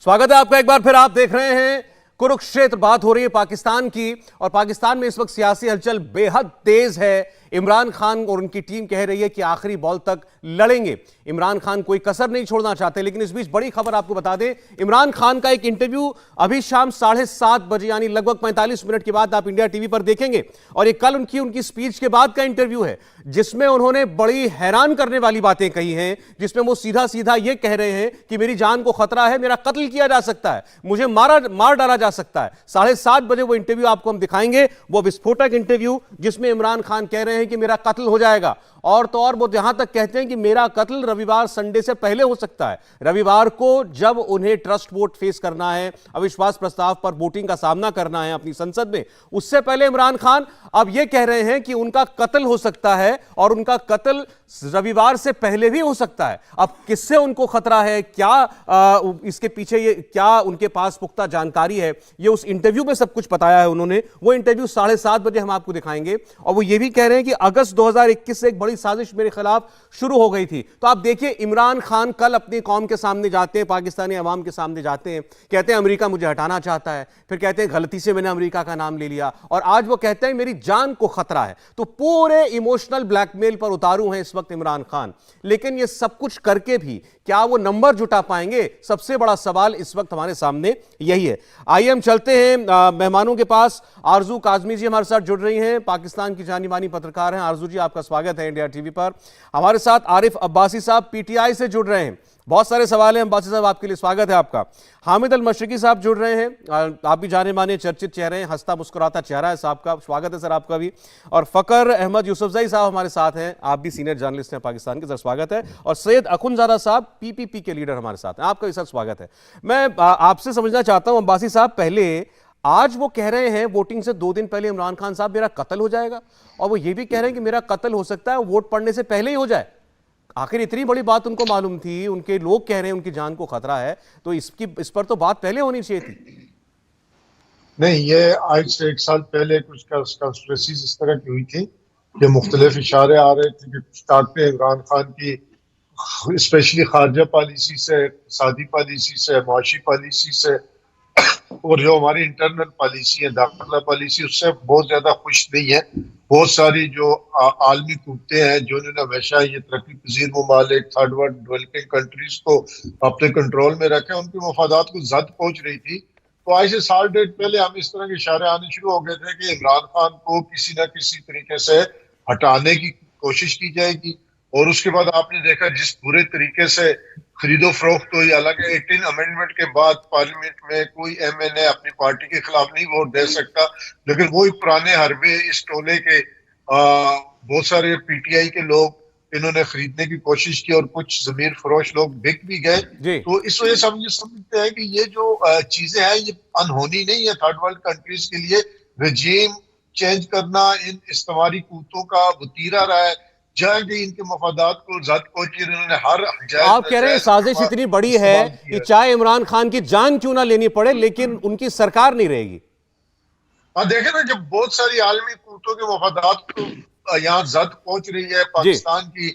स्वागत है आपका एक बार फिर। आप देख रहे हैं कुरुक्षेत्र। बात हो रही है पाकिस्तान की, और पाकिस्तान में इस वक्त सियासी हलचल बेहद तेज है। इमरान खान और उनकी टीम कह रही है कि आखिरी बॉल तक लड़ेंगे। इमरान खान कोई कसर नहीं छोड़ना चाहते। लेकिन इस बीच बड़ी खबर आपको बता दें, इमरान खान का एक इंटरव्यू अभी शाम 7:30 बजे यानी लगभग 45 मिनट के बाद आप इंडिया टीवी पर देखेंगे। और ये कल उनकी स्पीच के बाद का इंटरव्यू है, जिसमें उन्होंने बड़ी हैरान करने वाली बातें कही हैं, जिसमें वो सीधा सीधा ये कह रहे हैं कि मेरी जान को खतरा है, मेरा कत्ल किया जा सकता है, मुझे मार डाला जा सकता है। 7:30 बजे वो इंटरव्यू आपको हम दिखाएंगे, वो विस्फोटक इंटरव्यू जिसमें इमरान खान कह रहे हैं कि मेरा कत्ल हो जाएगा। और तो और वो यहां तक कहते हैं कि मेरा कत्ल रविवार संडे से पहले हो सकता है। रविवार को जब उन्हें ट्रस्ट वोट फेस करना है, अविश्वास प्रस्ताव पर वोटिंग का सामना करना है अपनी संसद में, उससे पहले इमरान खान अब यह कह रहे हैं कि उनका कत्ल हो सकता है, और उनका कत्ल रविवार से पहले भी हो सकता है। अब किससे उनको खतरा है, क्या इसके पीछे ये क्या उनके पास पुख्ता जानकारी है, ये उस इंटरव्यू में सब कुछ बताया है उन्होंने। वो इंटरव्यू 7:30 बजे हम आपको दिखाएंगे। और वो ये भी कह रहे हैं कि अगस्त 2021 से एक बड़ी साजिश मेरे खिलाफ शुरू हो गई थी। तो आप देखिए, इमरान खान कल अपनी कौम के सामने जाते हैं, पाकिस्तानी अवाम के सामने जाते हैं, कहते हैं अमेरिका मुझे हटाना चाहता है, फिर कहते हैं गलती से मैंने अमेरिका का नाम ले लिया, और आज वो कहते हैं मेरी जान को खतरा है। तो पूरे इमोशनल ब्लैकमेल पर उतारू हैं इस वक्त इमरान खान। लेकिन ये सब कुछ करके भी क्या वो नंबर जुटा पाएंगे? सबसे बड़ा सवाल इस वक्त हमारे सामने यही है। आइए हम चलते हैं मेहमानों के पास। आरजू काजमी जी हमारे साथ जुड़ रही हैं, पाकिस्तान की जानी मानी पत्रकार हैं। आरजू जी, आपका स्वागत है इंडिया टीवी पर। हमारे साथ आरिफ अब्बासी साहब पीटीआई से जुड़ रहे हैं। बहुत सारे सवाल हैं अब्बासी साहब आपके लिए, स्वागत है आपका। हामिद अल मशरिकी साहब जुड़ रहे हैं, आप भी जाने माने चर्चित चेहरे हैं, हंसता मुस्कुराता चेहरा है साहब का, स्वागत है सर आपका भी। और फकर अहमद यूसुफजई साहब हमारे साथ हैं, आप भी सीनियर जर्नलिस्ट हैं पाकिस्तान के, सर स्वागत है। और सैयद अखुनजादा साहब पीपीपी के लीडर हमारे साथ हैं, आपका भी सर स्वागत है। मैं आपसे समझना चाहता हूं अब्बासी साहब, पहले आज वो कह रहे हैं वोटिंग से 2 दिन पहले इमरान खान साहब मेरा कत्ल हो जाएगा, और वो ये भी कह रहे हैं कि मेरा कत्ल हो सकता है वोट पड़ने से पहले ही हो जाए। आखिर इतनी बड़ी बात उनको मालूम थी, उनके लोग कह रहे हैं उनकी जान को खतरा है, तो इस पर तो बात पहले होनी चाहिए थी। नहीं, ये आज से 1 साल पहले कुछ कंस्पिरेसीज इस तरह की हुई थी कि मुख्तलिफ इशारे आ रहे थे कि कुछ ताकतें इमरान खान की स्पेशली खारजा पॉलिसी से, इक़्तिसादी पॉलिसी से, मुआशी पॉलिसी से, और जो हमारी इंटरनल पॉलिसी है, दाखिला पॉलिसी, उससे बहुत ज्यादा खुश नहीं है। बहुत सारी जो आलमी कुत्ते हैं जिन्होंने हमेशा ये तरक्की पजीर ममालिक, थर्ड वर्ल्ड डेवलपिंग कंट्रीज को अपने कंट्रोल में रखे, उनके मफादात को जद पहुंच रही थी। तो आज से 1.5 साल पहले हम इस तरह के इशारे आने शुरू हो गए थे कि इमरान खान को किसी न किसी तरीके से हटाने की कोशिश की जाएगी। और उसके बाद आपने देखा जिस पूरे तरीके से खरीदो फरोख्त हुई। हालांकि 18 अमेंडमेंट के बाद पार्लियामेंट में कोई एमएनए अपनी पार्टी के खिलाफ नहीं वोट दे सकता, लेकिन वही पुराने हरबे इस टोले के बहुत सारे पीटीआई के लोग इन्होंने खरीदने की कोशिश की, और कुछ जमीर फरोश लोग बिक भी गए। तो इस वजह से हम ये समझते हैं कि ये जो चीजें हैं ये अनहोनी नहीं है थर्ड वर्ल्ड कंट्रीज के लिए। रजीम चेंज करना इन इस्तेमारी कूतों का वतीरा रहा है, जहाँ कि इनके मफादात को जद पहुंची, इन्होंने हर आप कह रहे हैं साजिश इतनी बड़ी है कि चाहे इमरान खान की जान क्यों ना लेनी पड़े, लेकिन उनकी सरकार नहीं रहेगी। हाँ, देखे ना, जब बहुत सारी आलमी कुतों के मफादात को यहाँ जद पहुंच रही है, पाकिस्तान की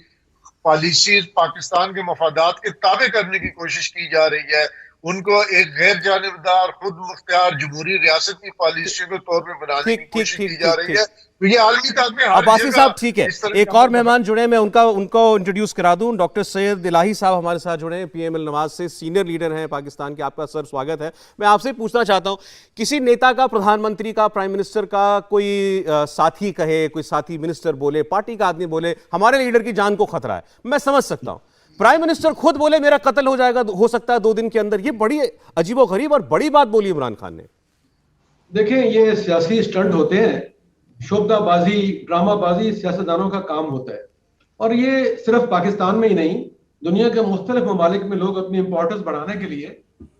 पॉलिसीज पाकिस्तान के मफादात के ताबे करने की कोशिश की जा रही है, उनको एक गैर जानिबदार खुद मुख्तियार जमहूरी रियासत की पॉलिसी के तौर पे बनाने की कोशिश की जा रही है। तो ये आलमी ताकत अब्बासी साहब ठीक है, एक और मेहमान जुड़े, मैं उनको इंट्रोड्यूस करा दूं। डॉक्टर सैयद इलाही साहब हमारे साथ जुड़े हैं, पीएमएल नवाज से, सीनियर लीडर हैं पाकिस्तान के, आपका सर स्वागत है। मैं आपसे पूछना चाहता हूं, किसी नेता का, प्रधानमंत्री का, प्राइम मिनिस्टर का कोई साथी कहे, कोई साथी मिनिस्टर बोले, पार्टी का आदमी बोले हमारे लीडर की जान को खतरा है, मैं समझ सकता हूं। प्राइम मिनिस्टर खुद बोले मेरा कत्ल हो जाएगा, हो सकता है 2 दिन के अंदर, ये बड़ी अजीबोगरीब और बड़ी बात बोली इमरान खान ने। देखें, ये सियासी स्टंट होते हैं, शोबदाबाजी, ड्रामाबाजी सियासतदानों का काम होता है। और ये सिर्फ पाकिस्तान में ही नहीं, दुनिया के मुख्तलिफ ममालिक में लोग अपनी इंपॉर्टेंस बढ़ाने के लिए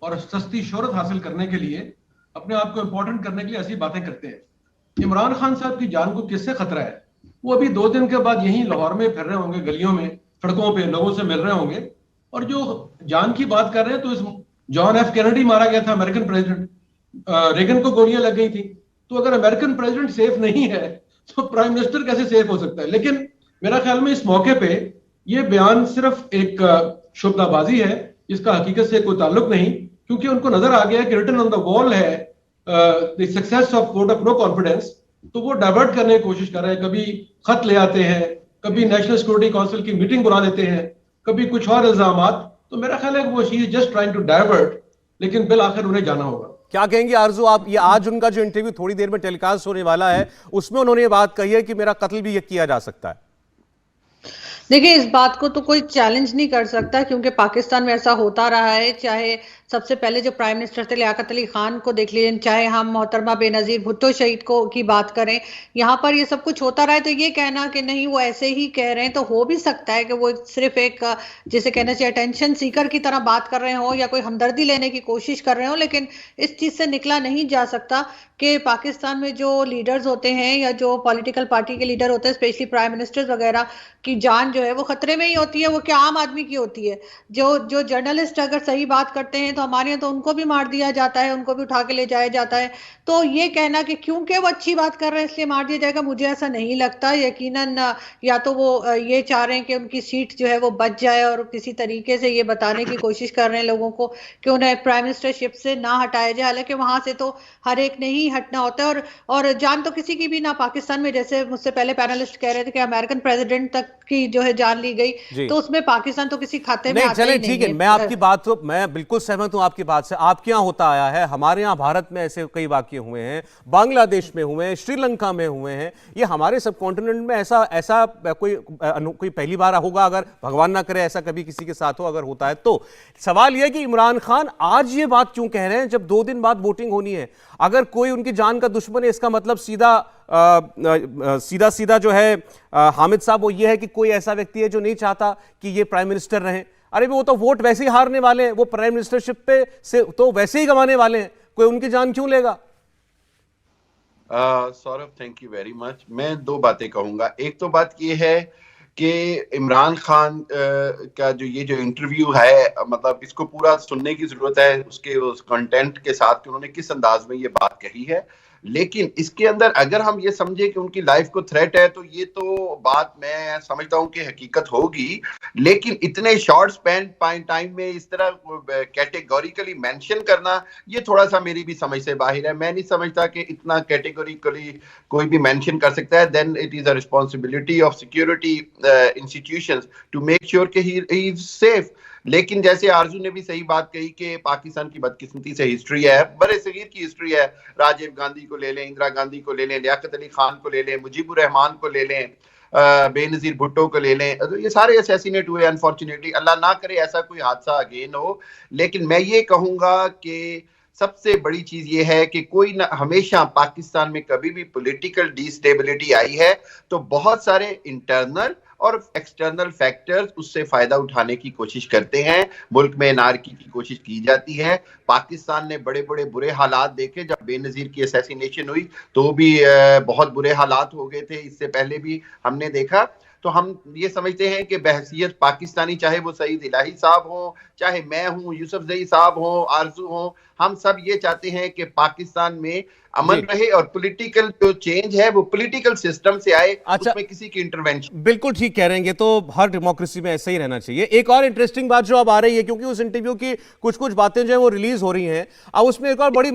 और सस्ती शोहरत हासिल करने के लिए, अपने आप को इंपॉर्टेंट करने के लिए ऐसी बातें करते हैं। इमरान खान साहब की जान को किससे खतरा है? वो अभी 2 दिन के बाद यहीं लाहौर में फिर रहे होंगे, गलियों में, सड़कों पे लोगों से मिल रहे होंगे, और जो जान की बात कर रहे हैं, तो इस जॉन एफ कैनेडी मारा गया था, अमेरिकन प्रेसिडेंट, रेगन को गोलियां लग गई थी। तो अगर अमेरिकन प्रेसिडेंट सेफ नहीं है तो प्राइम मिनिस्टर कैसे सेफ हो सकता है? लेकिन मेरा ख्याल में इस मौके पे ये बयान सिर्फ एक शुभनाबाजी है, जिसका हकीकत से कोई ताल्लुक नहीं, क्योंकि उनको नजर आ गया कि रिटन ऑन द वॉल है the success of vote of no confidence, तो वो डाइवर्ट करने की कोशिश कर रहे हैं। कभी खत ले आते हैं, कभी नेशनल सिक्योरिटी काउंसिल की मीटिंग बुला देते हैं, कभी कुछ और इल्जामात। तो मेरा ख्याल है कि वो she is just trying to divert, लेकिन बिल आखिर उन्हें जाना होगा। क्या कहेंगे आरजू आप? ये आज उनका जो इंटरव्यू थोड़ी देर में टेलीकास्ट होने वाला है, उसमें उन्होंने ये बात कही है कि मेरा कत्ल भी ये किया जा सकता है। देखिए, इस बात को तो कोई चैलेंज नहीं कर सकता, क्योंकि पाकिस्तान में ऐसा होता रहा है। चाहे सबसे पहले जो प्राइम मिनिस्टर थे लियाकत अली खान को देख लीजिए, चाहे हम मोहतरमा बेनजीर भुट्टो शहीद को की बात करें, यहाँ पर ये सब कुछ होता रहा है। तो ये कहना कि नहीं वो ऐसे ही कह रहे हैं, तो हो भी सकता है कि वो सिर्फ एक जिसे कहना चाहिए अटेंशन सीकर की तरह बात कर रहे हो या कोई हमदर्दी लेने की कोशिश कर रहे हो। लेकिन इस चीज से निकला नहीं जा सकता कि पाकिस्तान में जो लीडर्स होते हैं या जो पॉलिटिकल पार्टी के लीडर होते हैं, स्पेशली प्राइम मिनिस्टर्स वगैरह की जान जो है वो खतरे में ही होती है। वो क्या आम आदमी की होती है? जो जर्नलिस्ट अगर सही बात करते हैं तो हमारे यहाँ तो उनको भी मार दिया जाता है, उनको भी उठा के ले जाया जाता है। तो ये कहना कि क्योंकि वो अच्छी बात कर रहे हैं इसलिए मार दिया जाएगा, मुझे ऐसा नहीं लगता। यकीनन या तो वो ये चाह रहे हैं कि उनकी सीट जो है वो बच जाए और किसी तरीके से ये बताने की कोशिश कर रहे हैं लोगों को कि उन्हें प्राइम मिनिस्टरशिप से ना हटाया जाए। हालांकि वहां से तो हर एक ने ही हटना होता है, और जान तो किसी की भी ना पाकिस्तान में, जैसे मुझसे पहले पैनलिस्ट कह रहे थे कि अमेरिकन प्रेसिडेंट तक की जो है जान ली गई, तो उसमें पाकिस्तान तो किसी खाते में आता ही नहीं है। ठीक है, मैं आपकी बात तो मैं बिल्कुल सहमत हूं आपकी बात से। आपके यहाँ होता आया है, हमारे यहाँ भारत में ऐसे कई वाकये हुए हैं, बांग्लादेश में हुए हैं, श्रीलंका में हुए हैं। ये हमारे सब कॉन्टिनेंट में ऐसा कोई पहली बार होगा, अगर भगवान ना करे ऐसा कभी किसी के साथ हो, अगर होता है तो। सवाल यह कि इमरान खान आज ये बात क्यों कह रहे हैं जब 2 दिन बाद वोटिंग होनी है? अगर कोई उनकी जान का दुश्मन है, इसका मतलब सीधा जो है हामिद साहब, वो ये है कि कोई ऐसा व्यक्ति है जो नहीं चाहता कि ये प्राइम मिनिस्टर रहें। अरे वो तो वोट वैसे ही हारने वाले हैं, वो प्राइम मिनिस्टरशिप पे से तो वैसे ही गंवाने वाले हैं, कोई उनकी जान क्यों लेगा? Saurabh, thank you very much. मैं 2 बातें कहूंगा। एक तो बात ये है कि इमरान खान का जो इंटरव्यू है, मतलब इसको पूरा सुनने की जरूरत है उसके उस कंटेंट के साथ कि उन्होंने किस अंदाज में ये बात कही है। लेकिन इसके अंदर अगर हम ये समझे कि उनकी लाइफ को थ्रेट है, तो ये तो बात मैं समझता हूं कि हकीकत होगी। लेकिन इतने शॉर्ट स्पैन टाइम में इस तरह कैटेगोरिकली मेंशन करना, ये थोड़ा सा मेरी भी समझ से बाहर है। मैं नहीं समझता कि इतना कैटेगोरिकली कोई भी मेंशन कर सकता है। Then it is a responsibility of security institutions to make sure कि ही इज सेफ। लेकिन जैसे आरजू ने भी सही बात कही कि पाकिस्तान की बदकिस्मती से हिस्ट्री है, बड़े सगीर की हिस्ट्री है। राजीव गांधी को ले लें, इंदिरा गांधी को ले लें, लियाकत अली खान को ले लें, मुजीबुर रहमान को ले लें, बेनजीर भुट्टो को ले लें, तो ये सारे असैसिनेट हुए अनफॉर्चुनेटली। अल्लाह ना करे ऐसा कोई हादसा अगेन हो। लेकिन मैं ये कहूंगा कि सबसे बड़ी चीज ये है कि कोई ना, हमेशा पाकिस्तान में कभी भी पॉलिटिकल डिस्टेबिलिटी आई है तो बहुत सारे इंटरनल और एक्सटर्नल फैक्टर्स उससे फायदा उठाने की कोशिश करते हैं। मुल्क में नारकी की कोशिश की जाती है। पाकिस्तान ने बड़े बड़े बुरे हालात देखे। जब बेनजीर की असैसिनेशन हुई तो भी बहुत बुरे हालात हो गए थे, इससे पहले भी हमने देखा। तो हम ये समझते हैं कि बहसियत पाकिस्तानी, चाहे वो सईद इलाही साहब हो, चाहे मैं हूं, यूसुफजई साहब हो, आरजू हो, हम सब ये चाहते हैं कि पाकिस्तान में अमन रहे और पॉलिटिकल जो चेंज है वो पॉलिटिकल सिस्टम से आए। अच्छा, उसमें किसी की इंटरवेंशन। बिल्कुल ठीक कह रहे हैं, तो हर डेमोक्रेसी में ऐसा ही रहना चाहिए। एक और इंटरेस्टिंग बात जो अब आ रही है, क्योंकि उस इंटरव्यू की कुछ बातें जो है वो रिलीज हो रही हैं, अब उसमें एक और बड़ी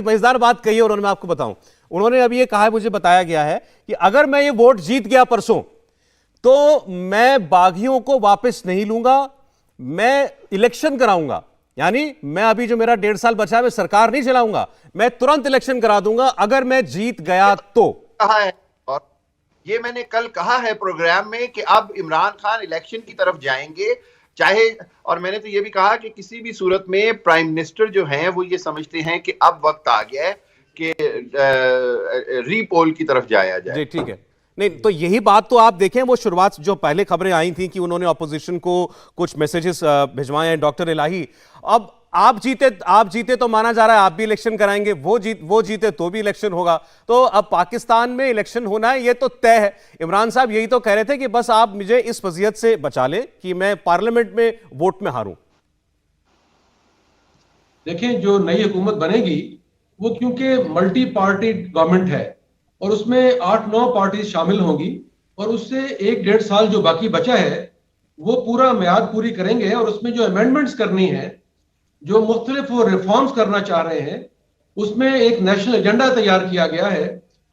मजेदार बात कही है उन्होंने। मैं आपको बताऊं, उन्होंने अभी ये कहा है, मुझे बताया गया है कि अगर मैं ये वोट जीत गया परसों, तो मैं बागियों को वापस नहीं लूंगा, मैं इलेक्शन कराऊंगा। यानी मैं अभी जो मेरा 1.5 साल बचा है, मैं सरकार नहीं चलाऊंगा, मैं तुरंत इलेक्शन करा दूंगा अगर मैं जीत गया तो। कहा है, और ये मैंने कल कहा है प्रोग्राम में कि अब इमरान खान इलेक्शन की तरफ जाएंगे, चाहे, और मैंने तो ये भी कहा कि किसी भी सूरत में प्राइम मिनिस्टर जो हैं वो ये समझते हैं कि अब वक्त आ गया है कि रीपोल की तरफ जाया जाए। जी ठीक है। नहीं तो यही बात तो आप देखें, वो शुरुआत जो पहले खबरें आई थी कि उन्होंने ऑपोजिशन को कुछ मैसेजेस भिजवाए हैं, डॉक्टर इलाही। अब आप जीते तो माना जा रहा है आप भी इलेक्शन कराएंगे, वो जीते तो भी इलेक्शन होगा। तो अब पाकिस्तान में इलेक्शन होना है, ये तो तय है। इमरान साहब यही तो कह रहे थे कि बस आप मुझे इस वजियत से बचा लें कि मैं पार्लियामेंट में वोट में हारूं। देखें, जो नई हुकूमत बनेगी वो क्योंकि मल्टी पार्टी गवर्नमेंट है और उसमें 8-9 पार्टी शामिल होंगी, और उससे 1-1.5 साल जो बाकी बचा है वो पूरा मियाद पूरी करेंगे, और उसमें जो अमेंडमेंट्स करनी है जो मुख्तलिफ वो रिफॉर्म्स करना चाह रहे हैं, उसमें एक नेशनल एजेंडा तैयार किया गया है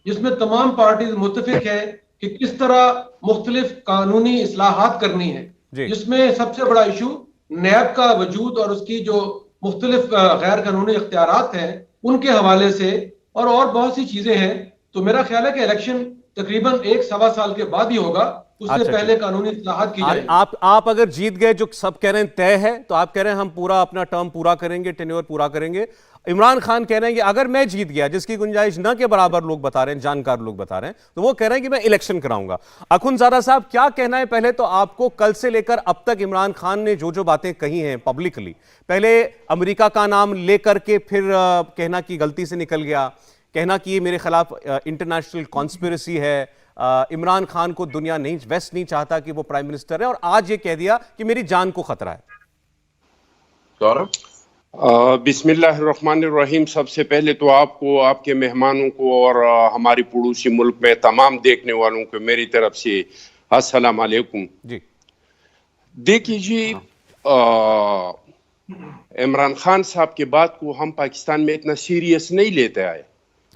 जिसमें तमाम पार्टीज मुत्तफिक है कि किस तरह मुख्तलिफ कानूनी इस्लाहात करनी है, जिसमें सबसे बड़ा इशू नैब का वजूद और उसकी जो मुख्तलिफ गैर कानूनी इख्तियारात हैं उनके हवाले से और बहुत सी चीजें हैं। तो मेरा ख्याल है कि इलेक्शन तकरीबन 1-1.25 साल के बाद ही होगा, उससे पहले कानूनी इस्लाहात की जाएगी। आप अगर जीत गए, जो सब कह रहे हैं तय है, तो आप कह रहे हैं हम पूरा अपना टर्म पूरा करेंगे, टेन्योर पूरा करेंगे। इमरान खान कह रहे हैं कि अगर मैं जीत गया, जिसकी गुंजाइश न के बराबर लोग बता रहे हैं, जानकार लोग बता रहे हैं, तो वो कह रहे हैं कि मैं इलेक्शन कराऊंगा। अखुनज़ादा साहब, क्या कहना है पहले तो आपको, कल से लेकर अब तक इमरान खान ने जो जो बातें कही हैं पब्लिकली, पहले अमेरिका का नाम लेकर के फिर कहना कि गलती से निकल गया, कहना कि ये मेरे खिलाफ इंटरनेशनल कॉन्स्पिरेसी है, इमरान खान को दुनिया नहीं, वेस्ट नहीं चाहता कि वो प्राइम मिनिस्टर है, और आज ये कह दिया कि मेरी जान को खतरा है। सौरभ, बिस्मिल्लाहिर्रहमानिर्रहीम। सबसे पहले तो आपको, आपके मेहमानों को और हमारी पड़ोसी मुल्क में तमाम देखने वालों को मेरी तरफ से अस्सलाम वालेकुम जी। देखिए जी, इमरान खान साहब के बात को हम पाकिस्तान में इतना सीरियस नहीं लेते आए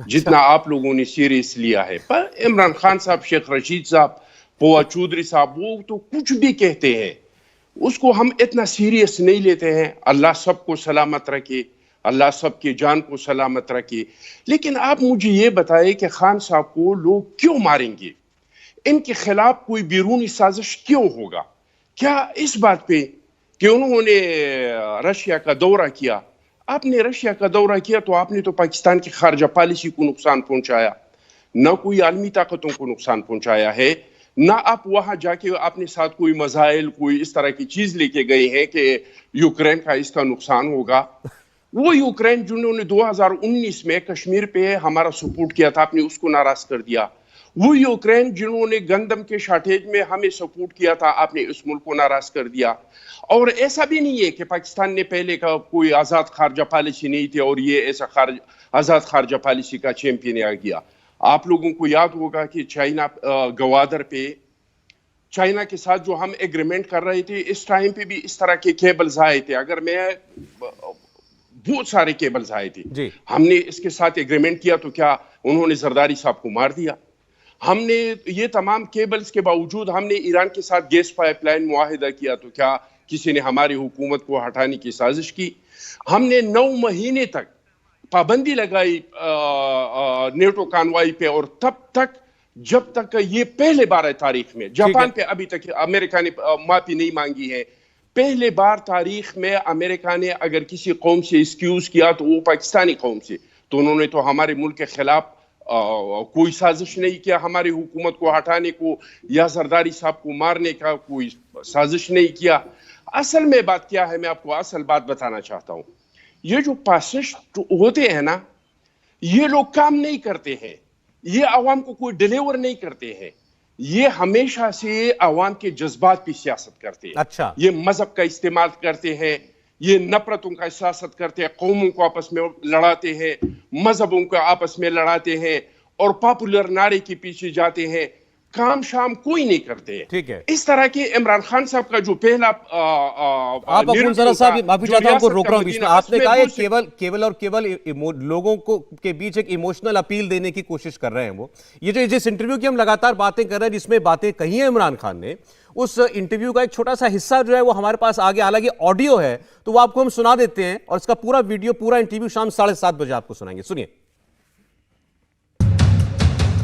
जितना आप लोगों ने सीरियस लिया है। पर इमरान खान साहब, शेख रशीद साहब, पोआ चौधरी साहब, वो तो कुछ भी कहते हैं, उसको हम इतना सीरियस नहीं लेते हैं। अल्लाह सबको सलामत रखे, अल्लाह सबकी जान को सलामत रखे। लेकिन आप मुझे ये बताएं कि खान साहब को लोग क्यों मारेंगे? इनके खिलाफ कोई बैरूनी साजिश क्यों होगा? क्या इस बात पे कि उन्होंने रशिया का दौरा किया? आपने रशिया का दौरा किया तो आपने तो पाकिस्तान की खारजा पॉलिसी को नुकसान पहुंचाया, न कोई आलमी ताकतों को नुकसान पहुंचाया है, ना आप वहां जाके अपने साथ कोई मसाइल, कोई इस तरह की चीज लेके गए हैं कि यूक्रेन का इसका नुकसान होगा। वो यूक्रेन जिन्होंने 2019 में कश्मीर पे हमारा सपोर्ट किया था, आपने उसको नाराज कर दिया। वो यूक्रेन जिन्होंने गंदम के शार्टेज में हमें सपोर्ट किया था, आपने उस मुल्क को नाराज कर दिया। और ऐसा भी नहीं है कि पाकिस्तान ने पहले का कोई आजाद खारजा पॉलिसी नहीं थी और ये ऐसा आजाद खारजा पॉलिसी का चैंपियन आ गया। आप लोगों को याद होगा कि चाइना गवादर पे, चाइना के साथ जो हम एग्रीमेंट कर रहे थे, इस टाइम पे भी इस तरह के केबल्स आए थे। अगर मैं बहुत सारे केबल्स आए थे, हमने इसके साथ एग्रीमेंट किया तो क्या उन्होंने जरदारी साहब को मार दिया? हमने ये तमाम केबल्स के बावजूद हमने ईरान के साथ गैस पाइपलाइन मुआहिदा किया तो क्या किसी ने हमारी हुकूमत को हटाने की साजिश की? हमने 9 महीने तक पाबंदी लगाई नेटो कानवाई पे, और तब तक जब तक ये पहले बार है तारीख में, जापान पे अभी तक अमेरिका ने माफी नहीं मांगी है। पहले बार तारीख में अमेरिका ने अगर किसी कौम से एक्सक्यूज किया तो वो पाकिस्तानी कौम से। तो उन्होंने तो हमारे मुल्क के खिलाफ कोई साजिश नहीं किया, हमारी हुकूमत को हटाने को या जरदारी साहब को मारने का कोई साजिश नहीं किया। असल में बात क्या है, मैं आपको असल बात बताना चाहता हूं। ये जो फासिस्ट होते हैं ना, ये लोग काम नहीं करते हैं, ये अवाम को कोई डिलीवर नहीं करते हैं, ये हमेशा से अवाम के जज्बात पे सियासत करते हैं। अच्छा। ये मजहब का इस्तेमाल करते हैं, ये नफरतों का सियासत करते हैं, कौमों को आपस में लड़ाते हैं, मजहबों को आपस में लड़ाते हैं और पॉपुलर नारे के पीछे जाते हैं, काम शाम कोई नहीं करते। ठीक है। इस तरह के इमरान खान साहब का जो पहला आप अखुनज़ादा साहब, माफी चाहता हूं, आपको रोक रहा हूं बीच में। आपने कहा है केवल लोगों को के बीच एक इमोशनल अपील देने की कोशिश कर रहे हैं वो। ये जो जिस इंटरव्यू की हम लगातार बातें कर रहे हैं, जिसमें बातें कही है इमरान खान ने, उस इंटरव्यू का एक छोटा सा हिस्सा जो है वो हमारे पास आ गया, हालांकि ऑडियो है तो वो आपको हम सुना देते हैं, और इसका पूरा वीडियो, पूरा इंटरव्यू शाम 7:30 बजे आपको सुनाएंगे। सुनिए।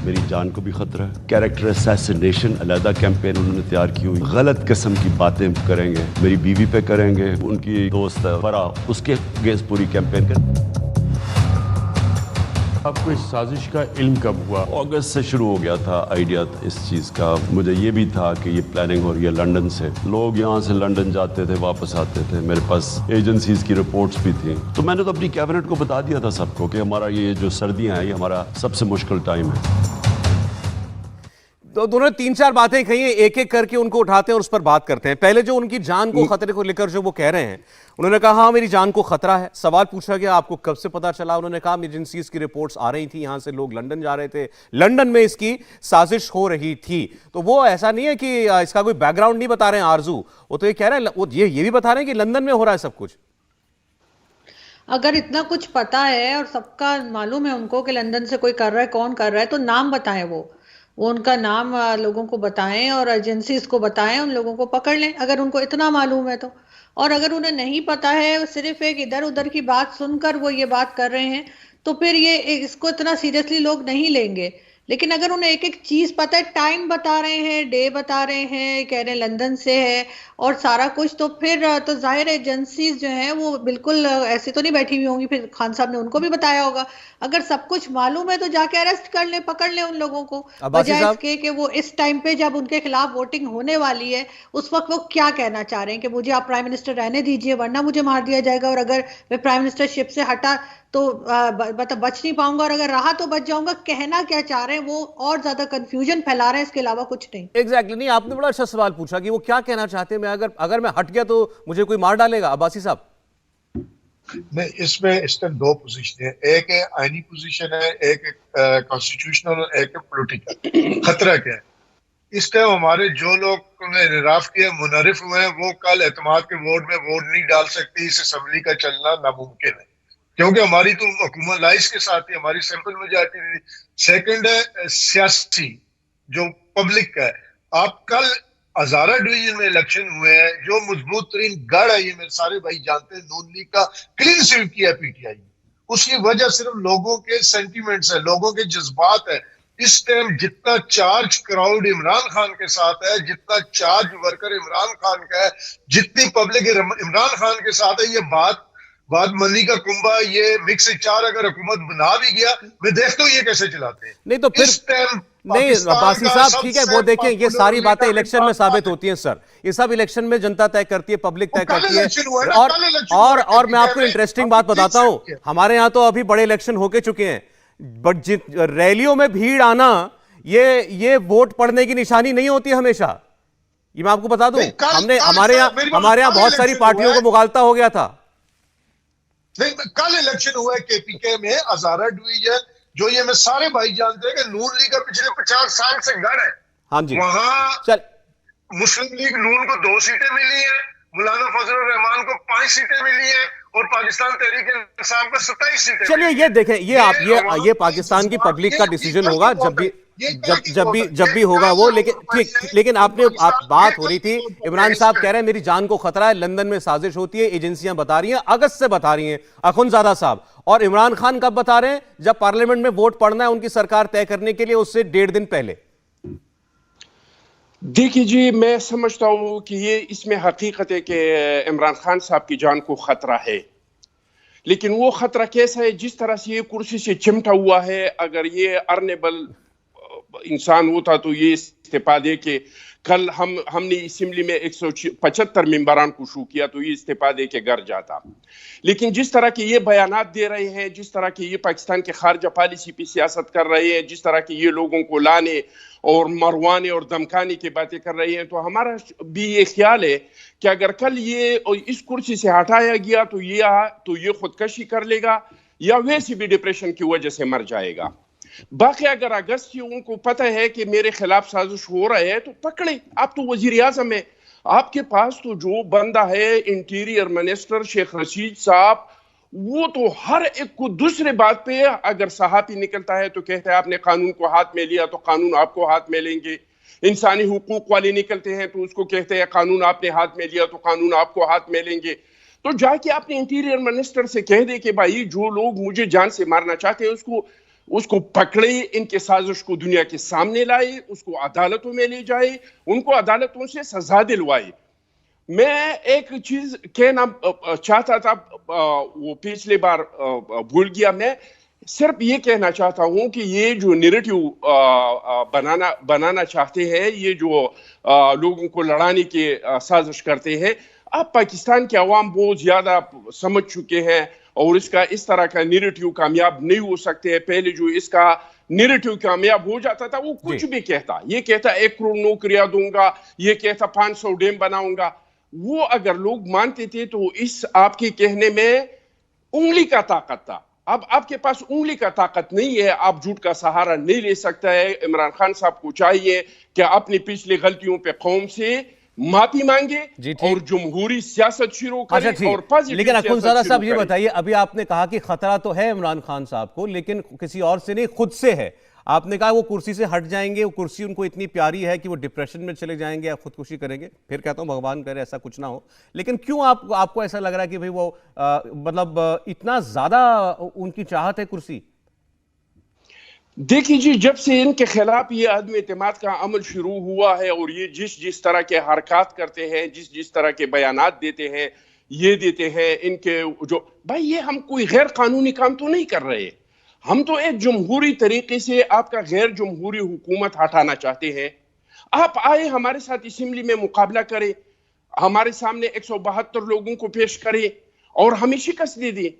मेरी जान को भी खतरा है। कैरेक्टर असैसिनेशन अलहदा कैंपेन उन्होंने तैयार की हुई, गलत किस्म की बातें करेंगे, मेरी बीवी पे करेंगे, उनकी दोस्त है फराह, उसके अगेंस्ट पूरी कैंपेन कर। आपको इस साजिश का इल्म कब हुआ? अगस्त से शुरू हो गया था आइडिया इस चीज़ का। मुझे ये भी था कि ये प्लानिंग हो रही है लंदन से, लोग यहाँ से लंदन जाते थे, वापस आते थे, मेरे पास एजेंसीज की रिपोर्ट्स भी थी। तो मैंने तो अपनी कैबिनेट को बता दिया था सबको कि हमारा ये जो सर्दियाँ हैं ये हमारा सबसे मुश्किल टाइम है। तो दोनों 3-4 बातें कही हैं, एक एक करके उनको उठाते हैं और उस पर बात करते हैं। पहले जो उनकी जान को खतरे को लेकर जो वो कह रहे हैं, उन्होंने कहा हाँ मेरी जान को खतरा है। सवाल पूछा गया आपको कब से पता चला? उन्होंने कहा एजेंसीज की रिपोर्ट्स आ रही थी, यहां से लोग लंदन जा रहे थे, लंदन में इसकी साजिश हो रही थी। तो वो ऐसा नहीं है कि इसका कोई बैकग्राउंड नहीं बता रहे हैं आरजू, वो तो ये कह रहे हैं, वो ये भी बता रहे हैं कि लंदन में हो रहा है सब कुछ। अगर इतना कुछ पता है और सबका मालूम है उनको कि लंदन से कोई कर रहा है, कौन कर रहा है, तो नाम बताएं। वो उनका नाम लोगों को बताएं और एजेंसीज को बताएं, उन लोगों को पकड़ लें अगर उनको इतना मालूम है तो। और अगर उन्हें नहीं पता है, सिर्फ एक इधर उधर की बात सुनकर वो ये बात कर रहे हैं, तो फिर ये इसको इतना सीरियसली लोग नहीं लेंगे। लेकिन अगर उन्हें एक एक चीज पता है, टाइम बता रहे हैं, डे बता रहे हैं, कह रहे हैं लंदन से है और सारा कुछ, तो फिर तो जाहिर है एजेंसीज जो हैं वो बिल्कुल ऐसे तो नहीं बैठी हुई होंगी, फिर खान साहब ने उनको भी बताया होगा। अगर सब कुछ मालूम है तो जाके अरेस्ट कर ले, पकड़ ले उन लोगों को, बजाय इसके कि वो इस टाइम पे जब उनके खिलाफ वोटिंग होने वाली है उस वक्त वो क्या कहना चाह रहे हैं कि मुझे आप प्राइम मिनिस्टर रहने दीजिए वरना मुझे मार दिया जाएगा, और अगर मैं प्राइम मिनिस्टरशिप से हटा तो मतलब बच नहीं पाऊंगा, और अगर रहा तो बच जाऊंगा। कहना क्या चाह रहे हैं वो, और ज्यादा कंफ्यूजन फैला रहे हैं, इसके अलावा कुछ नहीं। एग्जैक्टली नहीं, आपने बड़ा अच्छा सवाल पूछा कि वो क्या कहना चाहते हैं। मैं अगर मैं हट गया तो मुझे कोई मार डालेगा। अब्बासी साहब, नहीं, इसमें इस टाइम दो पोजीशन है, एक है आईनी पोजीशन है, एक कॉन्स्टिट्यूशनल और एक है पॉलिटिकल। खतरा क्या है इस टाइम? हमारे जो लोग इनराफ किए, मुनरिफ हुए हैं, वो कल एतमाद के वोट में वोट नहीं डाल सकते। इस असम्बली का चलना नामुमकिन है क्योंकि हमारी तो हुकूमत लाइस के साथ ही, हमारी सिंपल मेजॉरिटी नहीं। सेकंड है सियासी जो पब्लिक का है। आप कल हजारा डिवीजन में इलेक्शन हुए हैं, जो मजबूत तरीन गढ़ है, ये मेरे सारे भाई जानते हैं, नून लीग का क्लीन स्वीप किया पीटीआई। उसकी वजह सिर्फ लोगों के सेंटिमेंट्स है, लोगों के जज्बात है। इस टाइम जितना चार्ज क्राउड इमरान खान के साथ है, जितना चार्ज वर्कर इमरान खान का है, जितनी पब्लिक इमरान खान के साथ है, ये बात मनी का कुंभा, ये मिक्स चार अगर हुकूमत बना भी गया, मैं देखता हूँ ये कैसे चलाते हैं। नहीं तो फिर नहीं अब्बासी साहब, ठीक है, वो देखें, ये सारी बातें इलेक्शन में साबित होती हैं सर। ये सब इलेक्शन में जनता तय करती है, पब्लिक तय करती है। और मैं आपको इंटरेस्टिंग बात बताता हूं, हमारे यहां तो अभी बड़े इलेक्शन होके चुके हैं, बट रैलियों में भीड़ आना ये वोट पड़ने की निशानी नहीं होती हमेशा। ये मैं आपको बता दूं, हमारे यहाँ बहुत सारी पार्टियों को मुगालता हो गया था। नहीं, कल इलेक्शन हुआ है केपीके में, हजारा डिवीजन, जो ये मैं सारे भाई जानते हैं कि नून लीग का पिछले 50 साल से गढ़ है। हाँ जी, वहां मुस्लिम लीग नून को 2 सीटें मिली है, मौलाना फजल रहमान को 5 सीटें मिली है, और पाकिस्तान तहरीक इंसाफ को 27 सीटें। चलिए ये देखें, ये पाकिस्तान की पब्लिक का डिसीजन होगा जब भी होगा वो। लेकिन आप बात हो रही थी, इमरान साहब कह रहे हैं मेरी जान को खतरा है, लंदन में साजिश होती है, एजेंसियां बता रही हैं, अगस्त से बता रही हैं अखुनजादा साहब। और इमरान खान कब बता रहे हैं? जब पार्लियामेंट में वोट पड़ना है उनकी सरकार तय करने के लिए, उससे 1.5 दिन पहले। देखिए जी, मैं समझता हूं कि ये इसमें हकीकत है कि इमरान खान साहब की जान को खतरा है, लेकिन वो खतरा कैसा है? जिस तरह से ये कुर्सी से चिमटा हुआ है, अगर ये अर्नेबल इंसान होता तो ये इस्तीफा दे के, कल हमने असेंबली में 175 मेंबरान को शू किया तो ये इस्तीफा दे के घर जाता। लेकिन जिस तरह के ये बयानात दे रहे हैं, जिस तरह के ये पाकिस्तान के खारजा पॉलिसी पे सियासत कर रहे हैं, जिस तरह के ये लोगों को लाने और मरवाने और धमकाने की बातें कर रहे हैं, तो हमारा भी ये ख्याल है कि अगर कल ये इस कुर्सी से हटाया गया तो ये खुदकशी कर लेगा या वैसे भी डिप्रेशन की वजह से मर जाएगा। बाकी अगर अगस्त से उनको पता है कि मेरे खिलाफ साजिश हो रहा है तो पकड़े। आप तो वजीर आजम है, आपके पास तो जो बंदा है इंटीरियर मिनिस्टर शेख रशीद साहब, वो तो हर एक को दूसरे बात पे अगर सहाफी निकलता है तो कहता है आपने कानून को हाथ में लिया तो कानून आपको हाथ में लेंगे। इंसानी हुकूक वाले निकलते हैं तो उसको कहते हैं कानून आपने हाथ में लिया तो कानून आपको हाथ में लेंगे। तो जाके आपने इंटीरियर मिनिस्टर से कह दे कि भाई जो लोग मुझे जान से मारना चाहते हैं उसको पकड़े, इनके साजिश को दुनिया के सामने लाए, उसको अदालतों में ले जाए, उनको अदालतों से सजा दिलवाए। मैं एक चीज कहना चाहता था, वो पिछले बार भूल गया। मैं सिर्फ ये कहना चाहता हूं कि ये जो नैरेटिव बनाना चाहते हैं, ये जो लोगों को लड़ाने की साजिश करते हैं, अब पाकिस्तान के अवाम बहुत ज्यादा समझ चुके हैं और इसका इस तरह का नैरेटिव कामयाब नहीं हो सकते हैं। पहले जो इसका नैरेटिव कामयाब हो जाता था वो कुछ भी कहता, ये कहता 1 करोड़ नौकरियां दूंगा, ये कहता 500 डैम बनाऊंगा। वो अगर लोग मानते थे तो इस आपके कहने में उंगली का ताकत था। अब आपके पास उंगली का ताकत नहीं है, आप झूठ का सहारा नहीं ले सकता है। इमरान खान साहब को चाहिए कि अपनी पिछली गलतियों पे कौम से माफी मांगे जी, ठीक। और जमहूरी सियासत शुरू अच्छा करें ठीक, और पॉजिटिव लेकिन अखुंज़ादा सियासत साहब शुरू ये करें। बताइए, अभी आपने कहा कि खतरा तो है इमरान खान साहब को, लेकिन किसी और से नहीं, खुद से है। आपने कहा वो कुर्सी से हट जाएंगे, वो कुर्सी उनको इतनी प्यारी है कि वो डिप्रेशन में चले जाएंगे या खुदकुशी करेंगे। फिर कहता हूं भगवान करे ऐसा कुछ ना हो, लेकिन क्यों आपको ऐसा लग रहा है कि भाई वो मतलब इतना ज्यादा उनकी चाहत है कुर्सी? देखिए जी, जब से इनके खिलाफ ये अदम एतमाद का अमल शुरू हुआ है और ये जिस तरह के हरकत करते हैं, जिस तरह के बयानात देते हैं, ये देते हैं इनके जो भाई, ये हम कोई गैर कानूनी काम तो नहीं कर रहे। हम तो एक जमहूरी तरीके से आपका गैर जमहूरी हुकूमत हटाना चाहते हैं। आप आए हमारे साथ असेंबली में मुकाबला करें, हमारे सामने 172 लोगों को पेश करें और हमें शिकस्त दे दें।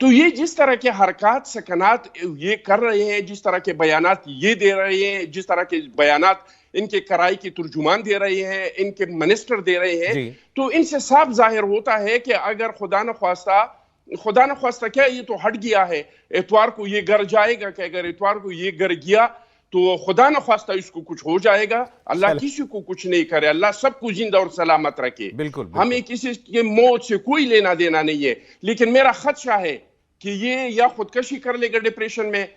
तो ये जिस तरह के हरकत सकनात ये कर रहे हैं, जिस तरह के बयानात ये दे रहे हैं, जिस तरह के बयानात इनके कराई के तुर्जुमान दे रहे हैं, इनके मिनिस्टर दे रहे हैं, तो इनसे साफ जाहिर होता है कि अगर खुदा न ख्वास्ता क्या ये तो हट गया है, इतवार को ये घर जाएगा कि अगर इतवार को ये घर गया तो खुदा न ख्वास्ता इसको कुछ हो जाएगा। अल्लाह किसी को कुछ नहीं करे, अल्लाह सबको जिंदा और सलामत रखे। बिल्कुल। हमें किसी के मौत से कोई लेना देना नहीं है, लेकिन मेरा खदशा है कि ये या खुदकशी कर लेगा डिप्रेशन में।